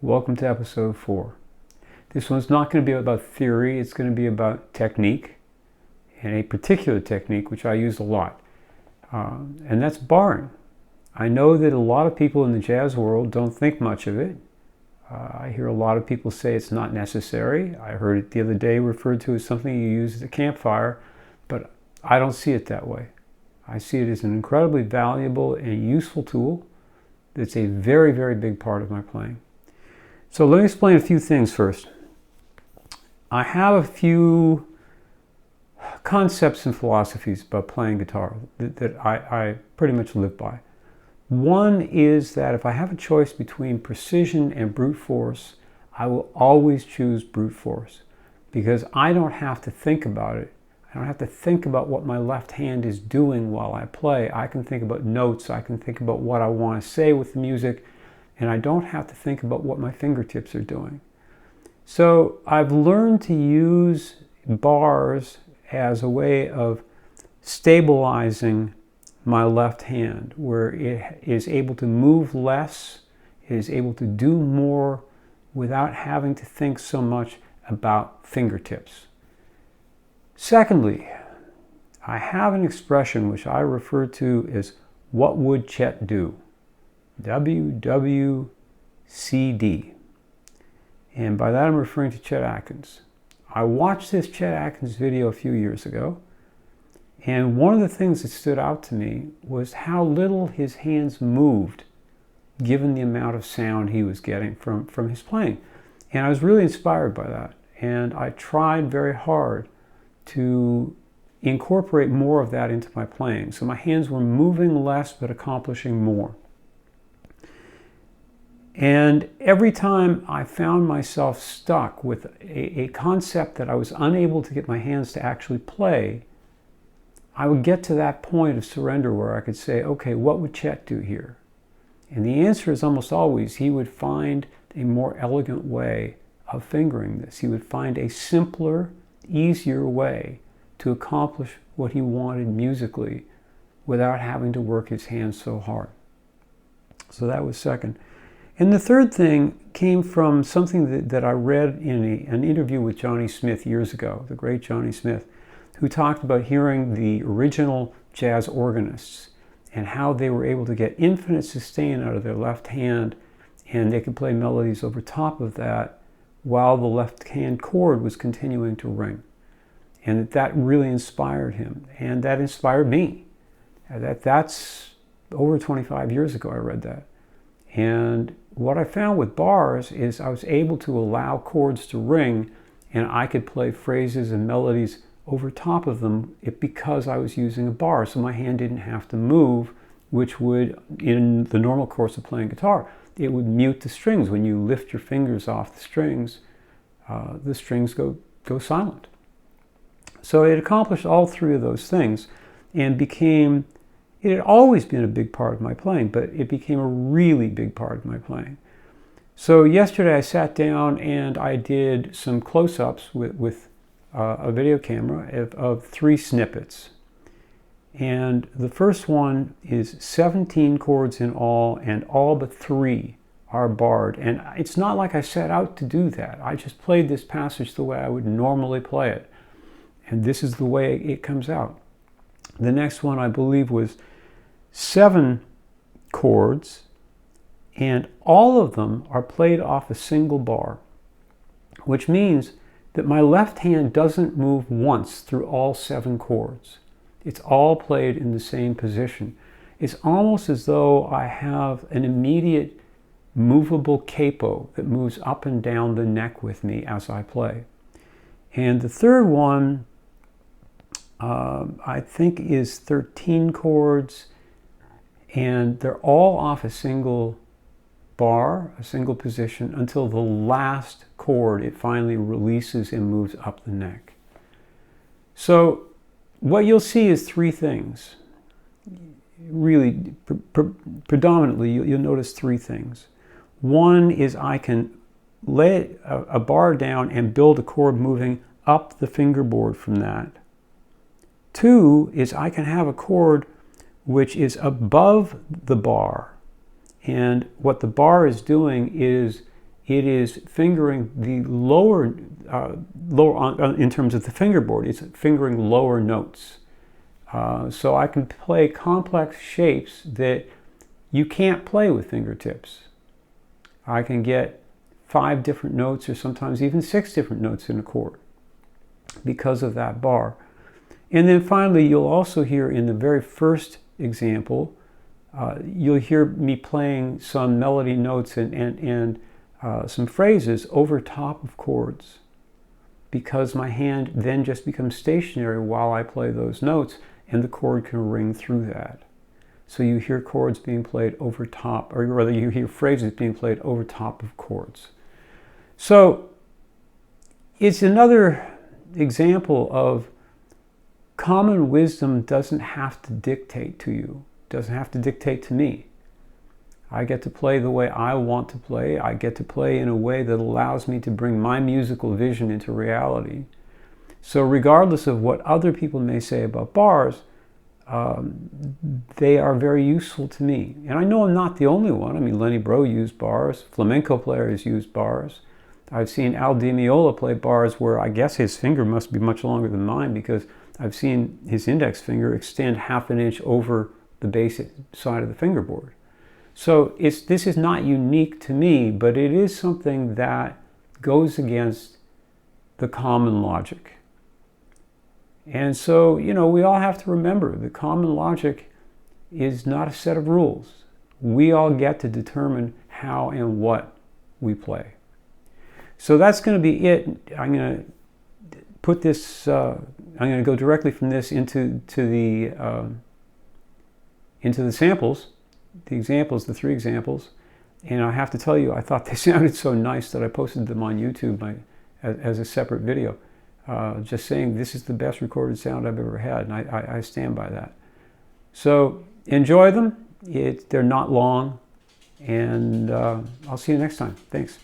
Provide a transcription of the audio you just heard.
Welcome to episode 4. This one's not going to be about theory, it's going to be about technique, and a particular technique which I use a lot, and that's barring. I know that a lot of people in the jazz world don't think much of it. I hear a lot of people say it's not necessary. I heard it the other day referred to as something you use at a campfire, but I don't see it that way. I see it as an incredibly valuable and useful tool that's a very, very big part of my playing. So let me explain a few things first. I have a few concepts and philosophies about playing guitar that I pretty much live by. One is that if I have a choice between precision and brute force, I will always choose brute force because I don't have to think about it. I don't have to think about what my left hand is doing while I play. I can think about notes. I can think about what I want to say with the music, and I don't have to think about what my fingertips are doing. So I've learned to use bars as a way of stabilizing my left hand, where it is able to move less, it is able to do more without having to think so much about fingertips. Secondly, I have an expression which I refer to as "what would Chet do?" WWCD. And by that I'm referring to Chet Atkins. I watched this Chet Atkins video a few years ago, and one of the things that stood out to me was how little his hands moved given the amount of sound he was getting from his playing. And I was really inspired by that. And I tried very hard to incorporate more of that into my playing. So my hands were moving less but accomplishing more. And every time I found myself stuck with a concept that I was unable to get my hands to actually play, I would get to that point of surrender where I could say, okay, what would Chet do here? And the answer is almost always he would find a more elegant way of fingering this. He would find a simpler, easier way to accomplish what he wanted musically without having to work his hands so hard. So that was second. And the third thing came from something that I read in an interview with Johnny Smith years ago, the great Johnny Smith, who talked about hearing the original jazz organists and how they were able to get infinite sustain out of their left hand, and they could play melodies over top of that while the left hand chord was continuing to ring. And that really inspired him, and that inspired me. That's over 25 years ago I read that. And what I found with bars is I was able to allow chords to ring, and I could play phrases and melodies over top of them because I was using a bar, so my hand didn't have to move, which would, in the normal course of playing guitar, it would mute the strings. When you lift your fingers off the strings go silent. So it accomplished all three of those things and it had always been a big part of my playing, but it became a really big part of my playing. So yesterday I sat down and I did some close-ups with a video camera of 3 snippets. And the first one is 17 chords in all, and all but 3 are barred. And it's not like I set out to do that. I just played this passage the way I would normally play it. And this is the way it comes out. The next one, I believe, was 7 chords, and all of them are played off a single bar, which means that my left hand doesn't move once through all 7 chords. It's all played in the same position. It's almost as though I have an immediate movable capo that moves up and down the neck with me as I play. And the third one, I think, is 13 chords, and they're all off a single bar, a single position, until the last chord it finally releases and moves up the neck. So what you'll see is 3 things. Really, predominantly, you'll notice 3 things. One is I can lay a bar down and build a chord moving up the fingerboard from that. 2 is I can have a chord which is above the bar, and what the bar is doing is it is fingering the lower, in terms of the fingerboard, it's fingering lower notes. So I can play complex shapes that you can't play with fingertips. I can get 5 different notes, or sometimes even 6 different notes in a chord because of that bar. And then finally, you'll also hear in the very first example, you'll hear me playing some melody notes and some phrases over top of chords, because my hand then just becomes stationary while I play those notes, and the chord can ring through that. So you hear chords being played over top, or rather you hear phrases being played over top of chords. So it's another example of common wisdom doesn't have to dictate to you, doesn't have to dictate to me. I get to play the way I want to play. I get to play in a way that allows me to bring my musical vision into reality. So regardless of what other people may say about bars, they are very useful to me. And I know I'm not the only one. I mean, Lenny Breau used bars. Flamenco players use bars. I've seen Al Di Meola play bars where I guess his finger must be much longer than mine, because I've seen his index finger extend ½ an inch over the basic side of the fingerboard. So this is not unique to me, but it is something that goes against the common logic. And so, you know, we all have to remember the common logic is not a set of rules. We all get to determine how and what we play. So that's going to be it. I'm going to put this, I'm going to go directly from this into the samples, the examples, the 3 examples. And I have to tell you, I thought they sounded so nice that I posted them on YouTube as a separate video. Just saying this is the best recorded sound I've ever had, and I stand by that. So enjoy them. They're not long, and I'll see you next time. Thanks.